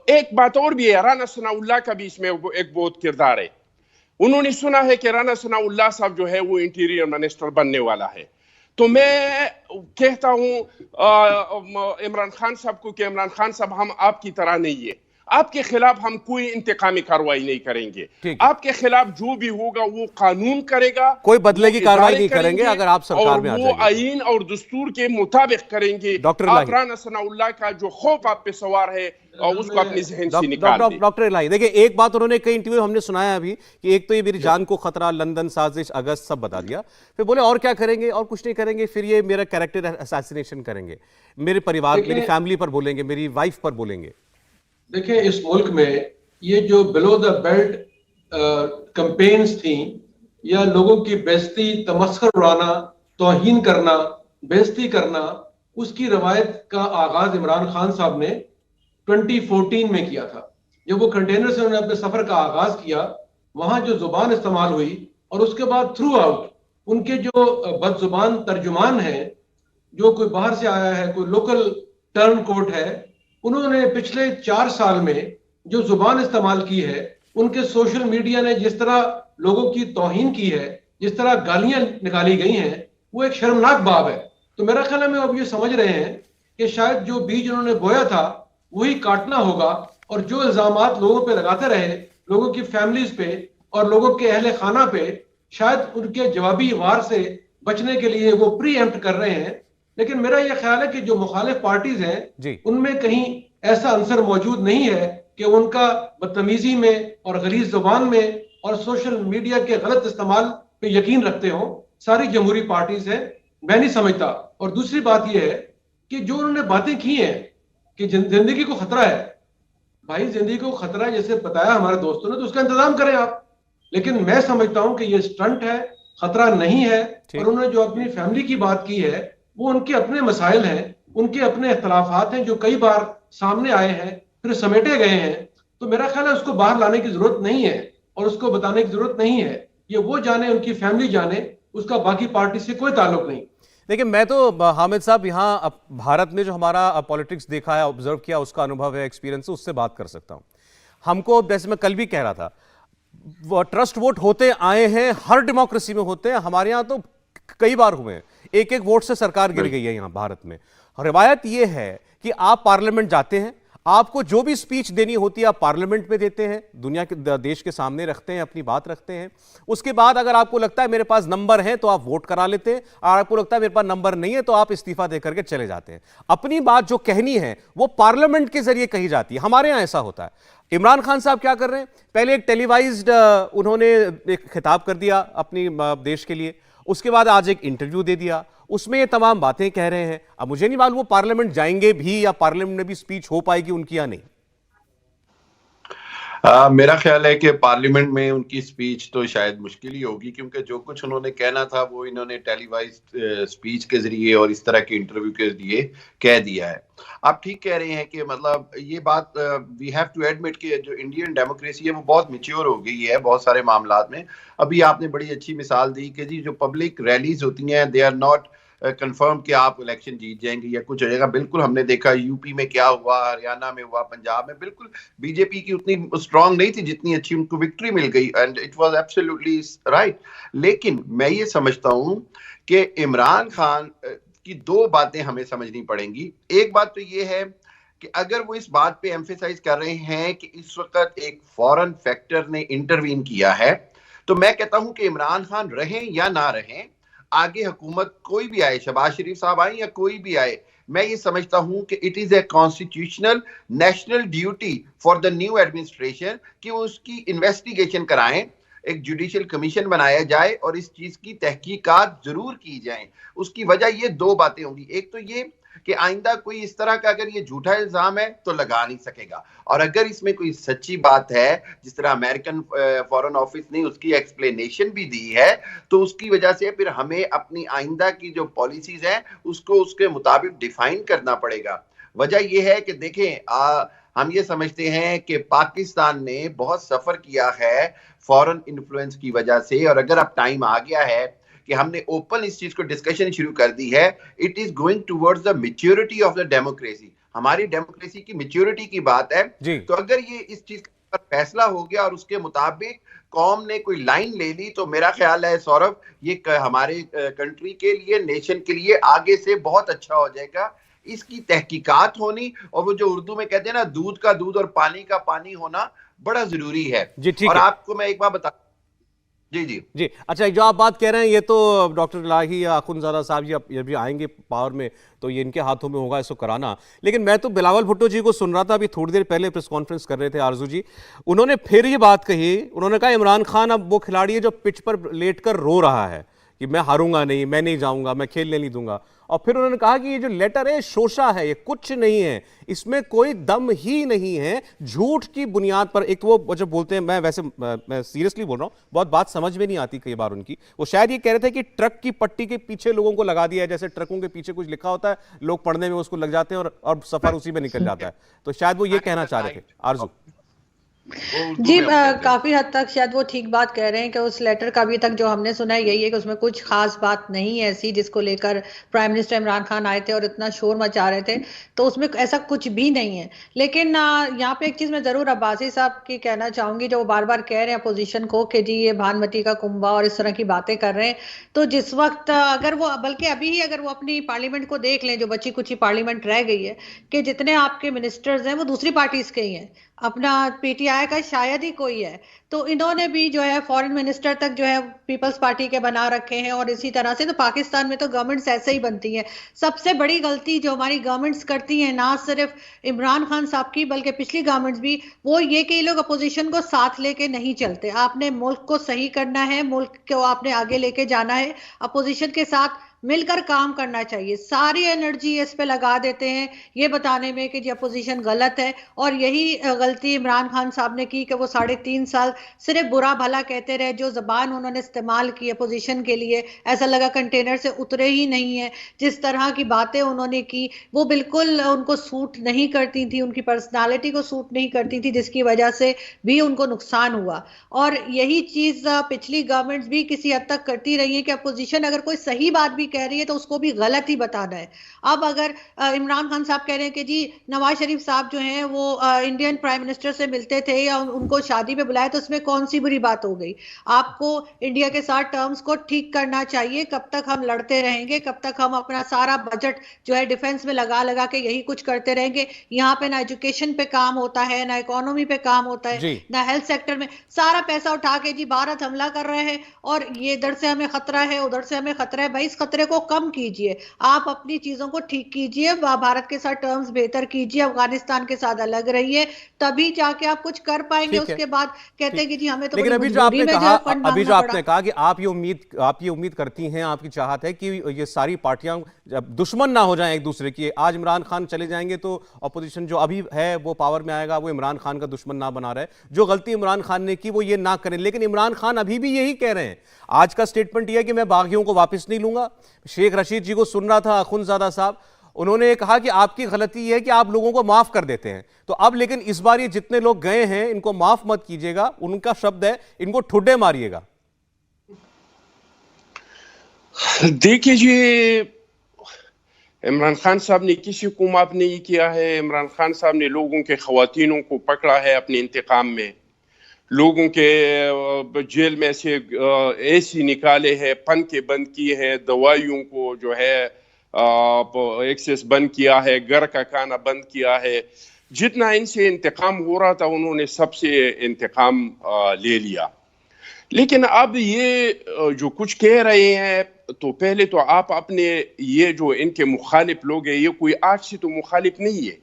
एक बात और भी है, राना सनाउल्लाह का भी इसमें एक बहुत किरदार है। उन्होंने सुना है कि राना सनाउल्लाह साहब जो है वो इंटीरियर मिनिस्टर बनने वाला है। तो मैं कहता हूं इमरान खान साहब को कि इमरान खान साहब, हम आपकी तरह नहीं है, आपके खिलाफ हम कोई इंतकामी कार्रवाई नहीं करेंगे। आपके खिलाफ जो भी होगा वो कानून करेगा, कोई बदले की कार्रवाई नहीं करेंगे अगर आप सरकार में आ जाएंगे। वो आईन और दस्तूर के मुताबिक करेंगे। डॉक्टर आप राना सनाउल्लाह का जो खौफ आप पे सवार है और उसको अपनी जहन से निकाल दें। डॉक्टर इलाही, देखिए एक बात उन्होंने कई इंटरव्यू हमने सुनाया अभी कि एक तो ये मेरी जान को खतरा, लंदन साजिश, अगस्त सब बता दिया। फिर बोले और क्या करेंगे, और कुछ नहीं करेंगे। फिर ये मेरा कैरेक्टर असैसिनेशन करेंगे, मेरे परिवार, मेरी फैमिली पर बोलेंगे, मेरी वाइफ पर बोलेंगे। देखिए, इस मुल्क में ये जो बिलो द बेल्ट कैंपेन्स थी या लोगों की बेइज्जती, तमस्खुर उड़ाना, तौहीन करना, बेइज्जती करना, उसकी रवायत का आगाज इमरान खान साहब ने 2014 में किया था। जब वो कंटेनर से उन्होंने अपने सफर का आगाज किया, वहां जो जुबान इस्तेमाल हुई और उसके बाद थ्रू आउट उनके जो बदजुबान तर्जुमान हैं, जो कोई बाहर से आया है, कोई लोकल टर्न कोट है, उन्होंने पिछले 4 साल में जो जुबान इस्तेमाल की है, उनके सोशल मीडिया ने जिस तरह लोगों की तौहीन की है, जिस तरह गालियां निकाली गई हैं, वो एक शर्मनाक बात है। तो मेरा ख्याल है में अब ये समझ रहे हैं कि शायद जो बीज उन्होंने बोया था वही काटना होगा, और जो इल्जामात लोगों पे लगाते रहे, लोगों की फैमिलीज पे और लोगों के अहले खाना पे, शायद उनके जवाबी वार से बचने के लिए वो प्री एम्प्ट कर रहे हैं। लेकिन मेरा यह ख्याल है कि जो मुखालिफ पार्टीज हैं उनमें कहीं ऐसा अंसर मौजूद नहीं है कि उनका बदतमीजी में और गलीज जुबान में और सोशल मीडिया के गलत इस्तेमाल पे यकीन रखते हो। सारी जमहूरी पार्टीज हैं, मैं नहीं समझता। और दूसरी बात यह है कि जो उन्होंने बातें की हैं कि जिंदगी को खतरा है, भाई जिंदगी को खतरा है जैसे बताया हमारे दोस्तों ने, तो उसका इंतजाम करें आप। लेकिन मैं समझता हूं कि ये स्टंट है, खतरा नहीं है। और उन्होंने जो अपनी फैमिली की बात की है, वो उनके अपने मसाइल हैं, उनके अपने इख्तलाफात हैं जो कई बार सामने आए हैं, फिर समेटे गए हैं। तो मेरा ख्याल है उसको बाहर लाने की जरूरत नहीं है और उसको बताने की जरूरत नहीं है। ये वो जाने, उनकी फैमिली जाने, उसका बाकी पार्टी से कोई ताल्लुक नहीं। देखिए, मैं तो हामिद साहब यहाँ भारत में जो हमारा पॉलिटिक्स देखा है, ऑब्जर्व किया, उसका अनुभव है, एक्सपीरियंस है, उससे बात कर सकता हूँ। हमको, जैसे मैं कल भी कह रहा था, ट्रस्ट वोट होते आए हैं, हर डेमोक्रेसी में होते हैं, हमारे यहाँ तो कई बार हुए हैं। एक एक वोट से सरकार गिर गई है यहाँ भारत में। रिवायत ये है कि आप पार्लियामेंट जाते हैं, आपको जो भी स्पीच देनी होती है आप पार्लियामेंट में देते हैं, दुनिया के देश के सामने रखते हैं, अपनी बात रखते हैं। उसके बाद अगर आपको लगता है मेरे पास नंबर है तो आप वोट करा लेते हैं, और आपको लगता है मेरे पास नंबर नहीं है तो आप इस्तीफा देकर के चले जाते हैं। अपनी बात जो कहनी है वो पार्लियामेंट के जरिए कही जाती है। हमारे यहाँ ऐसा होता है। इमरान खान साहब क्या कर रहे हैं, पहले एक टेलीवाइज्ड उन्होंने एक खिताब कर दिया अपनी देश के लिए, उसके बाद आज एक इंटरव्यू दे दिया, उसमें ये तमाम बातें कह रहे हैं। अब मुझे नहीं मालूम वो पार्लियामेंट जाएंगे भी या पार्लियामेंट में भी स्पीच हो पाएगी उनकी या नहीं। मेरा ख्याल है कि पार्लियामेंट में उनकी स्पीच तो शायद मुश्किल ही होगी, क्योंकि जो कुछ उन्होंने कहना था वो इन्होंने टेलीवाइज्ड स्पीच के जरिए और इस तरह के इंटरव्यू के जरिए कह दिया है। आप ठीक कह रहे हैं कि मतलब ये बात वी हैव टू एडमिट कि जो इंडियन डेमोक्रेसी है वो बहुत मैच्योर हो गई है बहुत सारे मामलात में। अभी आपने बड़ी अच्छी मिसाल दी कि जी जो पब्लिक रैलीज होती हैं दे आर नॉट कंफर्म कि आप इलेक्शन जीत जाएंगे या कुछ हो जाएगा। बिल्कुल हमने देखा यूपी में क्या हुआ, हरियाणा में हुआ, पंजाब में बिल्कुल बीजेपी की उतनी स्ट्रांग नहीं थी जितनी अच्छी उनको विक्ट्री मिल गई and it was absolutely right. लेकिन मैं ये समझता हूं कि इमरान खान की दो बातें हमें समझनी पड़ेंगी। एक बात तो ये है कि अगर वो इस बात पे एम्फेसाइज कर रहे हैं कि इस वक्त एक फॉरेन फैक्टर ने इंटरवीन किया है, तो मैं कहता हूं कि इमरान खान रहें या ना रहें, आगे हुकूमत कोई भी आए, शहबाज शरीफ साहब आए या कोई भी आए, मैं ये समझता हूं कि it is a constitutional national duty for the new administration कि वो उसकी इन्वेस्टिगेशन कराएं, एक जुडिशियल कमीशन बनाया जाए और इस चीज की तहकीकात जरूर की जाए। उसकी वजह ये दो बातें होंगी, एक तो ये कि आइंदा कोई इस तरह का अगर ये झूठा इल्जाम है तो लगा नहीं सकेगा, और अगर इसमें कोई सच्ची बात है जिस तरह अमेरिकन फॉरेन ऑफिस ने उसकी एक्सप्लेनेशन भी दी है, तो उसकी वजह से फिर हमें अपनी आइंदा की जो पॉलिसीज हैं उसको उसके मुताबिक डिफाइन करना पड़ेगा। वजह यह है कि देखें हम ये समझते हैं कि पाकिस्तान ने बहुत सफर किया है फॉरेन इन्फ्लुएंस की वजह से, और अगर अब टाइम आ गया है कि हमने ओपन इस चीज को डिस्कशन शुरू कर दी है, it is going towards the maturity of the democracy. हमारी डेमोक्रेसी की मैच्योरिटी की बात है, तो अगर ये इस चीज पर फैसला हो गया और उसके मुताबिक कौम ने कोई लाइन ले ली, तो मेरा ख्याल है सौरभ ये हमारे कंट्री के लिए, नेशन के लिए आगे से बहुत अच्छा हो जाएगा। इसकी तहकीकात होनी, और वो जो उर्दू में कहते हैं ना दूध का दूध और पानी का पानी होना बड़ा जरूरी है। जी ठीक और है। आपको मैं एक बात बता जी अच्छा, जो आप बात कह रहे हैं ये तो डॉक्टर इलाही या अखुनज़ादा साहब ये भी आएंगे पावर में तो ये इनके हाथों में होगा इसको कराना। लेकिन मैं तो बिलावल भुट्टो जी को सुन रहा था, अभी थोड़ी देर पहले प्रेस कॉन्फ्रेंस कर रहे थे आरजू जी, उन्होंने फिर ये बात कही, उन्होंने कहा इमरान खान अब वो खिलाड़ी है जो पिच पर लेटकर रो रहा है कि मैं हारूंगा नहीं, मैं नहीं जाऊंगा, मैं खेलने नहीं दूंगा। और फिर उन्होंने कहा कि ये जो लेटर है शोषा है, ये कुछ नहीं है, इसमें कोई दम ही नहीं है, झूठ की बुनियाद पर। एक वो जब बोलते हैं, मैं सीरियसली बोल रहा हूँ, बहुत बात समझ में नहीं आती कई बार उनकी। वो शायद ये कह रहे थे कि ट्रक की पट्टी के पीछे लोगों को लगा दिया है, जैसे ट्रकों के पीछे कुछ लिखा होता है, लोग पढ़ने में उसको लग जाते हैं और सफर उसी में निकल जाता है। तो शायद वो ये कहना चाह रहे थे आरजू जी। काफी हद तक शायद वो ठीक बात कह रहे हैं कि उस लेटर का अभी तक जो हमने सुना है यही है कि उसमें कुछ खास बात नहीं है ऐसी जिसको लेकर प्राइम मिनिस्टर इमरान खान आए थे और इतना शोर मचा रहे थे, तो उसमें ऐसा कुछ भी नहीं है। लेकिन यहाँ पे एक चीज मैं जरूर अब्बासी साहब की कहना चाहूंगी, जो वो बार बार कह रहे हैं अपोजिशन को कि जी ये भानुमती का कुंभा और इस तरह की बातें कर रहे हैं। तो जिस वक्त अगर वो, बल्कि अभी ही अगर वो अपनी पार्लियामेंट को देख लें, जो बची कुची पार्लियामेंट रह गई है, कि जितने आपके मिनिस्टर्स हैं वो दूसरी पार्टीज के ही हैं, अपना पीटीआई का शायद ही कोई है। तो इन्होंने भी जो है फॉरेन मिनिस्टर तक जो है पीपल्स पार्टी के बना रखे हैं, और इसी तरह से तो पाकिस्तान में तो गवर्नमेंट्स ऐसे ही बनती हैं। सबसे बड़ी गलती जो हमारी गवर्नमेंट्स करती हैं, ना सिर्फ इमरान खान साहब की बल्कि पिछली गवर्नमेंट्स भी, वो ये कि ये लोग अपोजिशन को साथ लेके नहीं चलते। आपने मुल्क को सही करना है, मुल्क को आपने आगे लेके जाना है, अपोजिशन के साथ मिलकर काम करना चाहिए। सारी एनर्जी इस पे लगा देते हैं ये बताने में कि जी अपोजिशन गलत है, और यही गलती इमरान खान साहब ने की कि वो 3.5 साल सिर्फ बुरा भला कहते रहे। जो जबान उन्होंने इस्तेमाल की अपोजिशन के लिए, ऐसा लगा कंटेनर से उतरे ही नहीं है। जिस तरह की बातें उन्होंने की वो बिल्कुल उनको सूट नहीं करती थी, उनकी पर्सनालिटी को सूट नहीं करती थी, जिसकी वजह से भी उनको नुकसान हुआ। और यही चीज पिछली गवर्नमेंट्स भी किसी हद तक करती रही है कि अपोजिशन अगर कोई सही बात भी कह रही है तो उसको भी गलत ही बताना है। अब अगर इमरान खान साहब कह रहे हैं कि जी नवाज शरीफ साहब जो हैं वो इंडियन प्राइम मिनिस्टर से मिलते थे या उनको शादी पे बुलाया, तो उसमें कौन सी बुरी बात हो गई? आपको इंडिया के साथ टर्म्स को ठीक करना चाहिए। कब तक हम लड़ते रहेंगे? कब तक हम अपना सारा बजट जो है डिफेंस में लगा लगा के यही कुछ करते रहेंगे? यहाँ पे ना एजुकेशन पे काम होता है, ना इकोनॉमी पे काम होता है, ना हेल्थ सेक्टर में। सारा पैसा उठा के जी भारत हमला कर रहे हैं और ये इधर से हमें खतरा है, उधर से हमें खतरा है। भाई इस खतरे खतरे को कम कीजिए, आप अपनी चीजों को ठीक कीजिए, भारत के साथ टर्म्स बेहतर कीजिए, अफगानिस्तान के साथ अलग रहिए, तभी जाके आप कुछ कर पाएंगे। उसके बाद कहते हैं कि जी हमें तो लेकिन अभी जो आपने कहा कि आप ये उम्मीद करती हैं, आपकी चाहत है कि ये सारी पार्टियां दुश्मन ना हो जाएं एक दूसरे की। आज इमरान खान चले जाएंगे तो अपोजिशन जो अभी है वो पावर में आएगा, वो इमरान खान का दुश्मन ना बना रहे, जो गलती इमरान खान ने की वो ये ना करें। लेकिन इमरान खान अभी भी यही कह रहे हैं, आज का स्टेटमेंट यह है कि मैं बागियों को वापस नहीं लूंगा। शेख रशीद जी को सुन रहा था अखुंज़ादा साहब, उन्होंने कहा कि आपकी गलती यह है कि आप लोगों को माफ कर देते हैं, तो अब लेकिन इस बार ये जितने लोग गए हैं इनको माफ मत कीजिएगा, उनका शब्द है इनको ठुड्डे मारिएगा। देखिए जी, इमरान खान साहब ने किसी को माफ नहीं किया है। इमरान खान साहब ने लोगों के ख्वातीनों को पकड़ा है अपने इंतकाम में, लोगों के जेल में से एसी निकाले हैं, पंखे बंद किए हैं, दवाइयों को जो है एक्सेस बंद किया है, घर का खाना बंद किया है। जितना इनसे इंतकाम हो रहा था उन्होंने सबसे इंतकाम ले लिया। लेकिन अब ये जो कुछ कह रहे हैं, तो पहले तो आप अपने ये जो इनके मुखालिफ लोग हैं, ये कोई आज से तो मुखालिफ नहीं है,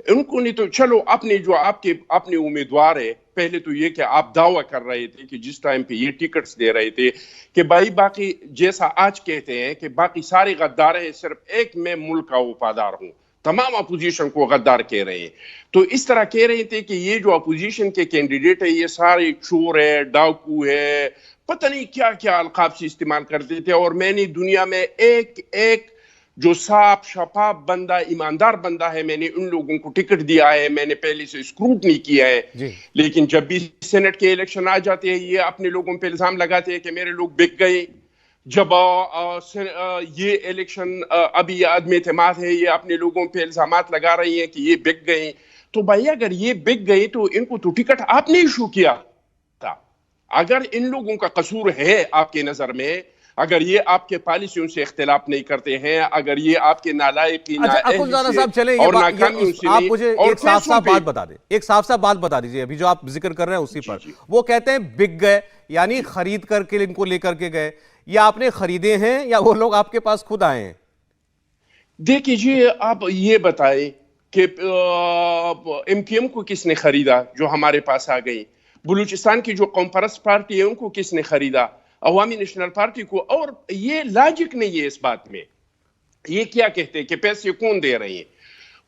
उनको नहीं तो चलो अपने जो आपके अपने उम्मीदवार है, पहले तो ये कि आप दावा कर रहे थे कि जिस टाइम पे ये टिकट्स दे रहे थे कि भाई बाकी जैसा आज कहते हैं कि बाकी सारे गद्दार हैं, सिर्फ एक मैं मुल्क का वफादार हूं, तमाम अपोजिशन को गद्दार कह रहे हैं। तो इस तरह कह रहे थे कि ये जो अपोजिशन के कैंडिडेट है ये सारे चोर है, डाकू है, पता नहीं क्या क्या अलकाब से इस्तेमाल करते थे। और मैंने दुनिया में एक एक जो साफ शफाफ बंदा, ईमानदार बंदा है, मैंने उन लोगों को टिकट दिया है, मैंने पहले से स्क्रूटनी किया है। लेकिन जब भी सेनेट के इलेक्शन आ जाते हैं ये अपने लोगों पे इल्जाम लगाते हैं कि मेरे लोग बिक गए। जब ये इलेक्शन अभी आदमी एतमाद है, ये अपने लोगों पे इल्जामात लगा रही हैं कि ये बिक गए। तो भाई अगर ये बिक गए तो इनको तो टिकट आपने इशू किया था। अगर इन लोगों का कसूर है आपके नजर में, अगर ये आपके पॉलिसियों से इख्तिलाफ नहीं करते हैं, अगर ये आपके नालायकी साहब चले आप मुझे एक साफ साफ बात बता दें, एक साफ साफ बात बता दीजिए, अभी जो आप जिक्र कर रहे हैं उसी पर। वो कहते हैं बिक गए, यानी खरीद करके इनको लेकर के गए, या आपने खरीदे हैं या वो लोग आपके पास खुद आए हैं? देखिए जी, आप ये बताएं कि एमकेएम को किसने खरीदा जो हमारे पास आ गई? बलूचिस्तान की जो कौम परस्त पार्टी है उनको किसने खरीदा? अवामी नेशनल पार्टी को। और ये लॉजिक नहीं है इस बात में। ये क्या कहते हैं कि पैसे कौन दे रहे हैं?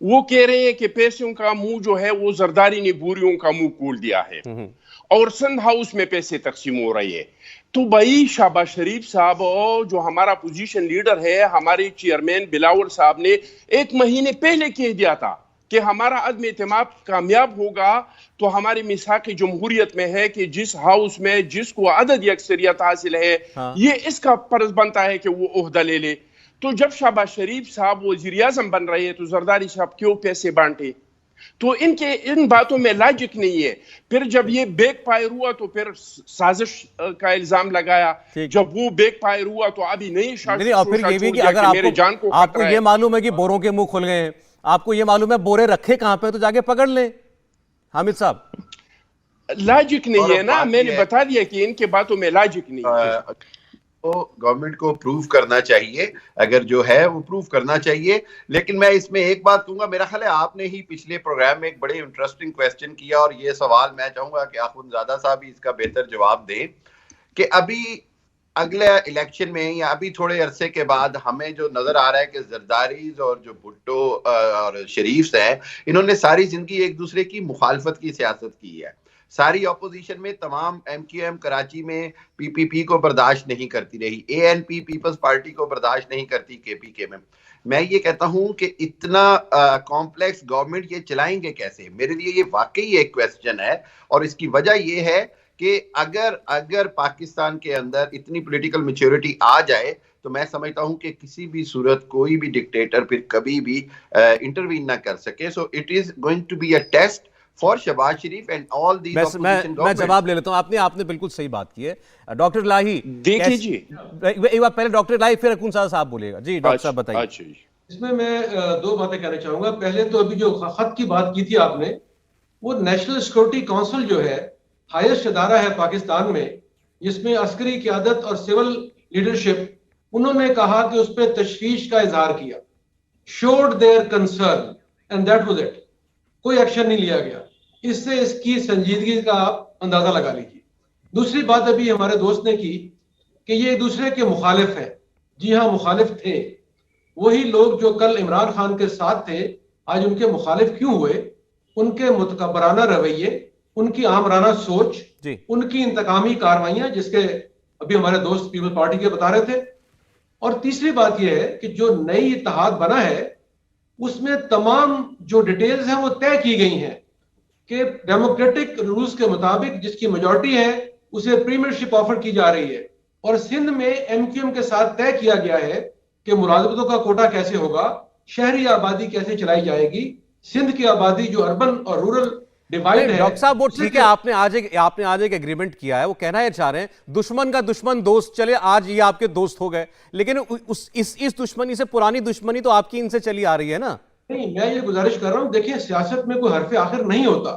वो कह रहे हैं कि पैसों का मुंह जो है वो जरदारी ने बूरियों का मुंह खोल दिया है और संद हाउस में पैसे तकसीम हो रहे हैं। तो भाई शहबाज शरीफ साहब जो हमारा पोजीशन लीडर है, हमारे चेयरमैन बिलावल साहब ने 1 महीने पहले कह दिया था कि हमारा अदम एतमाद कामयाब होगा तो हमारी मिसाक जमहूरियत में है कि जिस हाउस में जिसको अदद अक्सरियत हासिल है, ये इसका फर्ज बनता है कि वो ओहदा ले ले। तो जब शहबाज शरीफ साहब वज़ीर आज़म बन रहे हैं तो जरदारी साहब क्यों पैसे बांटे? तो इनके इन बातों में लॉजिक नहीं है। फिर जब ये बैक फायर हुआ तो फिर साजिश का इल्जाम लगाया। जब वो बैक फायर हुआ तो अभी नई और फिर ये भी कि अगर आपको ये मालूम है कि बोरों के मुंह खुल गए हैं, आपको ये मालूम है बोरे रखे कहां पे, तो जाके पकड़ लें। हामिद साहब, लॉजिक नहीं है ना, मैंने बता दिया कि इनके बातों में लॉजिक नहीं है। तो गवर्नमेंट को प्रूव करना चाहिए, अगर जो है वो प्रूव करना चाहिए। लेकिन मैं इसमें एक बात कहूंगा, मेरा ख्याल है आपने ही पिछले प्रोग्राम में एक बड़े इंटरेस्टिंग क्वेश्चन किया और ये सवाल मैं चाहूंगा कि अखुंज़ादा साहब भी इसका बेहतर जवाब दें कि अभी अगले इलेक्शन में या अभी थोड़े अरसे के बाद हमें जो नजर आ रहा है कि जरदारीज और जो भुट्टो और शरीफ हैं, इन्होंने सारी जिंदगी एक दूसरे की मुखालफत की सियासत की है। सारी ऑपोजिशन में तमाम एमक्यूएम कराची में पीपीपी को बर्दाश्त नहीं करती रही, एएनपी पीपल्स पार्टी को बर्दाश्त नहीं करती केपीके में। मैं ये कहता हूं कि इतना कॉम्प्लेक्स गवर्नमेंट ये चलाएंगे कैसे? मेरे लिए ये वाकई एक क्वेश्चन है और इसकी वजह ये है कि अगर पाकिस्तान के अंदर इतनी पॉलिटिकल मैच्योरिटी आ जाए तो मैं समझता हूं कि किसी भी सूरत कोई भी डिक्टेटर फिर कभी भी इंटरवीन ना कर सके। So it is going to be a test for Shahbaz Sharif and all these opposition government. मैं जवाब ले लेता हूं। आपने बिल्कुल सही बात की है। डॉक्टर इलाही, देखिए जी, एक बार पहले डॉक्टर इलाही फिर अखुंज़ादा साहब बोलेगा। जी डॉक्टर साहब बताइए। इसमें मैं 2 बातें कहना चाहूंगा। पहले तो अभी जो खत की बात की थी आपने, वो नेशनल सिक्योरिटी काउंसिल जो है हाईएस्ट इदारा है पाकिस्तान में, जिसमें अस्करी क़यादत और सिविल लीडरशिप उन्होंने कहा कि उस पर तशवीश का इजहार किया, showed their concern and that was it. कोई एक्शन नहीं लिया गया। इससे इसकी संजीदगी का आप अंदाजा लगा लीजिए। दूसरी बात अभी हमारे दोस्त ने की कि ये एक दूसरे के मुखालिफ हैं। जी हाँ, मुखालिफ थे। वही लोग जो कल इमरान खान के साथ थे आज उनके मुखालिफ क्यों हुए? उनके मुतकब्बराना रवैये, उनकी आमराना सोच, उनकी इंतकामी कार्रवाइयां, जिसके अभी हमारे दोस्त पीपल पार्टी के बता रहे थे। और तीसरी बात यह है कि जो नई इत्तेहाद बना है उसमें तमाम जो डिटेल्स हैं वो तय की गई हैं कि डेमोक्रेटिक रूल्स के मुताबिक जिसकी मेजॉरिटी है उसे प्रीमियरशिप ऑफर की जा रही है। और सिंध में एमक्यूएम के साथ तय किया गया है कि मुलाजमतों का कोटा कैसे होगा, शहरी आबादी कैसे चलाई जाएगी, सिंध की आबादी जो अर्बन और रूरल डिवाइड है। डॉक्टर साहब वो ठीक है, आपने आज एक एग्रीमेंट किया है, वो कहना ये चाह रहे हैं दुश्मन का दुश्मन दोस्त, चले आज ये आपके दोस्त हो गए, लेकिन इस दुश्मनी से पुरानी दुश्मनी तो आपकी इनसे चली आ रही है ना। नहीं, मैं ये गुजारिश कर रहा हूं, देखिए सियासत में कोई हरफ आखिर नहीं होता,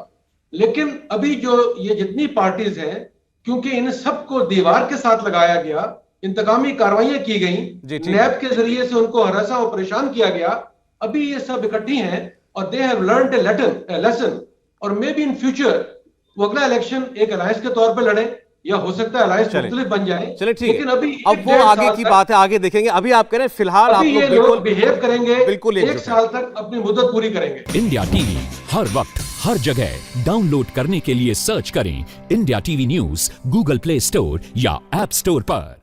लेकिन अभी जो ये जितनी पार्टीज हैं क्योंकि इन सबको दीवार के साथ लगाया गया, इंतकामी कार्रवाइयां की गई, नैब के जरिए से उनको हरासा और परेशान किया गया, अभी ये सब इकट्ठी हैं और they have learned A lesson. और मे बी इन फ्यूचर वो अगला इलेक्शन एक अलायंस के तौर पे लड़े या हो सकता है अलायंस मुख्तलिफ बन जाए। चले ठीक लेकिन अभी अब वो आगे की बात है, आगे देखेंगे। अभी आप कह रहे हैं फिलहाल आप ये लोग बिहेव करेंगे, बिल्कुल एक साल तक अपनी मुद्दत पूरी करेंगे। इंडिया टीवी हर वक्त हर जगह डाउनलोड करने के लिए सर्च करें India TV news Google play store या ऐप स्टोर पर।